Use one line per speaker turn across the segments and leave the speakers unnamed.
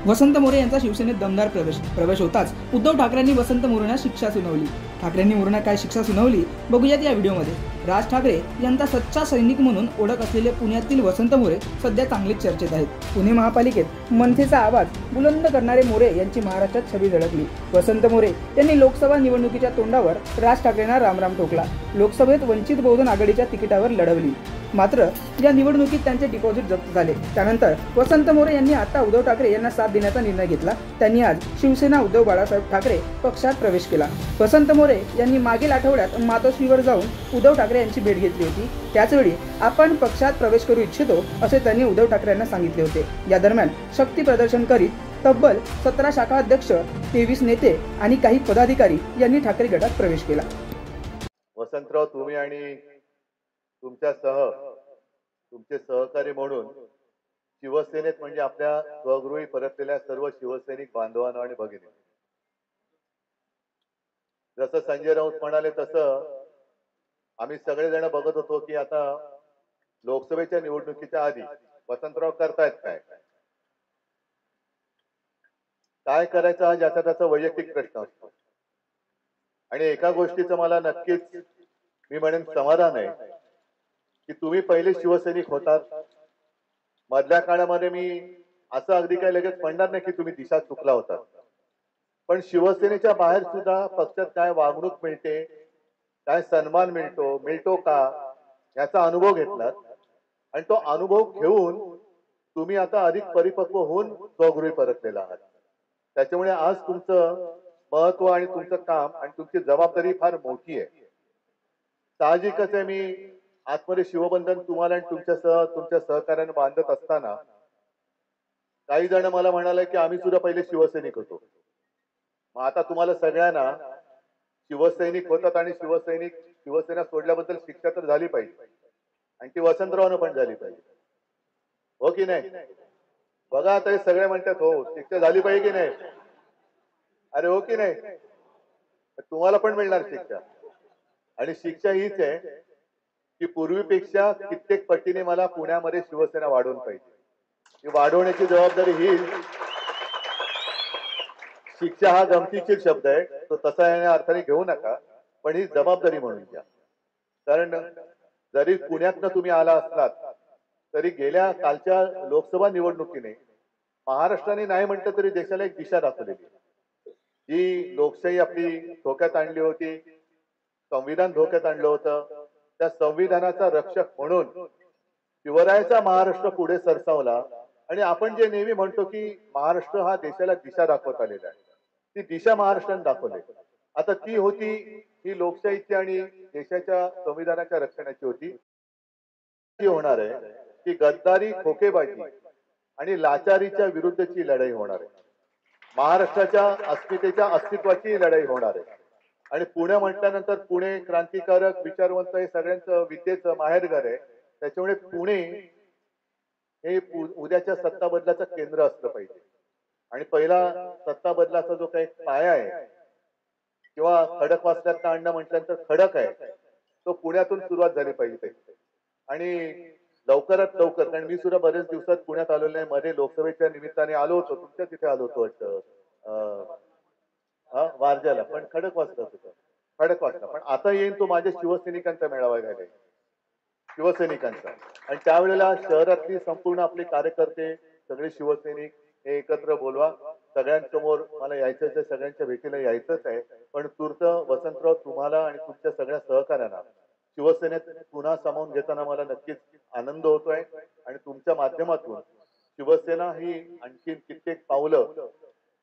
वसंत मोरे यांचा शिवसेनेत दमदार प्रवेश होताच उद्धव ठाकरेंनी वसंत मोरेंना शिक्षा सुनावली। ठाकरेंनी मोरेंना काय शिक्षा सुनावली बघूयात या व्हिडिओमध्ये। राज ठाकरे यांचा सच्चा सैनिक म्हणून ओळख असलेले पुण्यातील वसंत मोरे सध्या चांगलीच चर्चेत आहेत। पुणे महापालिकेत मनसेचा आवाज बुलंद करणारे मोरे यांची महाराष्ट्रात छबी झळकली। वसंत मोरे यांनी लोकसभा निवडणुकीच्या तोंडावर राज ठाकरेंना रामराम ठोकला। लोकसभेत वंचित बहुजन आघाडीच्या तिकिटावर लढवली, मात्र या निवडणुकीत त्यांचे डिपॉझिट जप्त झाले। त्यानंतर वसंत मोरे यांनी आता उद्धव ठाकरे यांना साथ देण्याचा निर्णय घेतला। त्यांनी आज शिवसेना उद्धव बाळासाहेब ठाकरे पक्षात प्रवेश केला। वसंत मोरे यांनी मागील आठवड्यात मातोश्रीवर जाऊन उद्धव ठाकरे यांची भेट घेतली होती। त्याचवेळी आपण पक्षात प्रवेश करू इच्छितो असे त्यांनी उद्धव ठाकरे यांना सांगितले होते। या दरम्यान शक्ती प्रदर्शन करीत तब्बल 17 शाखा अध्यक्ष, 23 नेते आणि काही पदाधिकारी यांनी ठाकरे गटात प्रवेश केला।
वसंतराव, तुम्ही आणि तुमचे सहकारी म्हणून शिवसेनेत म्हणजे आपल्या स्वगृही परतलेल्या सर्व शिवसैनिक बांधवांना आणि भगिनी, जसं संजय राऊत म्हणाले तसं आम्ही सगळेजण बघत होतो की आता लोकसभेच्या निवडणुकीच्या आधी वसंतराव करतायत काय करायचं हा ज्याचा त्याचा वैयक्तिक प्रश्न असतो। आणि एका गोष्टीचं मला नक्कीच मी म्हणेन समाधान आहे की तुम्ही पहिले शिवसैनिक होतात। मधल्या काळामध्ये मी असं अगदी काय लगेच म्हणणार नाही की तुम्ही दिशा चुकला होता, पण शिवसेनेच्या बाहेर सुद्धा पक्षात काय वागणूक मिळते, काय सन्मान मिळतो का याचा अनुभव घेतलात आणि तो अनुभव घेऊन तुम्ही आता अधिक परिपक्व होऊन स्वगृही परतलेला आहात। त्याच्यामुळे आज तुमचं महत्व आणि तुमचं काम आणि तुमची जबाबदारी फार मोठी आहे। साहजिकच आहे, मी आतमध्ये शिवबंधन तुम्हाला आणि तुमच्या सहकार्याने बांधत असताना काही जण मला म्हणाले की आम्ही सुद्धा पहिले शिवसैनिक होतो। मग आता तुम्हाला सगळ्यांना शिवसैनिक होतात आणि शिवसेना सोडल्याबद्दल शिक्षा तर झाली पाहिजे आणि ती वसंतरावनं पण झाली पाहिजे, हो की नाही? बघा आता हे सगळे म्हणतात हो शिक्षा झाली पाहिजे की नाही, अरे हो की नाही? तुम्हाला पण मिळणार शिक्षा, आणि शिक्षा हीच आहे की पूर्वीपेक्षा कित्येक पटीने मला पुण्यामध्ये शिवसेना वाढवून पाहिजे। ही वाढवण्याची जबाबदारी ही, शिक्षा हा गमतीशीर शब्द आहे, तो तसा या अर्थाने घेऊ नका, पण ही जबाबदारी म्हणून घ्या। कारण जरी पुण्यातनं तुम्ही आला असलात तरी गेल्या कालच्या लोकसभा निवडणुकीने महाराष्ट्राने नाही म्हटलं तरी देशाला एक दिशा दाखवलेली। जी लोकशाही आपली धोक्यात आणली होती, संविधान धोक्यात आणलं होतं, त्या संविधानाचा रक्षक म्हणून शिवरायाचा महाराष्ट्र पुढे सरसावला आणि आपण जे नेहमी म्हणतो की महाराष्ट्र हा देशाला दिशा दाखवत आलेला आहे, ती दिशा महाराष्ट्राने दाखवली। आता ती होती ही लोकशाहीची आणि देशाच्या संविधानाच्या रक्षणाची होती। ती होणार आहे की गद्दारी, खोकेबाजी आणि लाचारीच्या विरुद्धची लढाई होणार आहे। महाराष्ट्राच्या अस्तित्वाची लढाई होणार आहे। आणि पुणे म्हटल्यानंतर पुणे क्रांतिकारक, विचारवंत हे सगळ्यांचं विद्येचं माहेरघर आहे। त्याच्यामुळे पुणे हे उद्याच्या सत्ता बदलाचं केंद्र असलं पाहिजे आणि पहिला सत्ता बदलाचा जो काही पाया आहे किंवा खडकवासल्यात आणणं म्हटल्यानंतर खडक आहे, तो पुण्यातून सुरुवात झाली पाहिजे। आणि लवकरात लवकर, कारण मी सुद्धा बरेच दिवसात पुण्यात आलेलो नाही, मध्ये लोकसभेच्या निमित्ताने आलो होतो, तुमच्या तिथे आलो होतो वाटतं वारजाला, पण खडकवासला पण आता येईल तो माझ्या शिवसैनिकांचा मेळावा झालाय, शिवसैनिकांचा। आणि त्यावेळेला शहरातली संपूर्ण आपले कार्यकर्ते सगळे शिवसैनिक हे एकत्र बोलवा, सगळ्यांसमोर मला यायचंच आहे, सगळ्यांच्या भेटीला यायचंच आहे। पण तूर्त वसंतराव, तुम्हाला आणि तुमच्या सगळ्या सहकार्यांना शिवसेनेत पुन्हा सामावून घेताना मला नक्कीच आनंद होतोय आणि तुमच्या माध्यमातून शिवसेना ही आणखीन कित्येक पावलं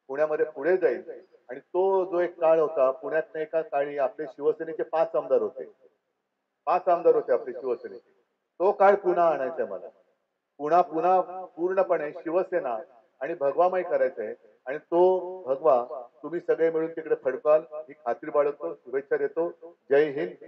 पुण्यामध्ये पुढे जाईल। आणि तो जो एक काळ होता पुण्यात, एका काळी आपले शिवसेनेचे 5 आमदार होते, 5 आमदार होते आपले शिवसेनेचे, तो काळ पुन्हा आणायचा मला, पुन्हा पूर्णपणे शिवसेना आणि भगवामय करायचंय। आणि तो भगवा तुम्ही सगळे मिळून तिकडे फडकाल ही खात्री बाळगतो, शुभेच्छा देतो। जय हिंद।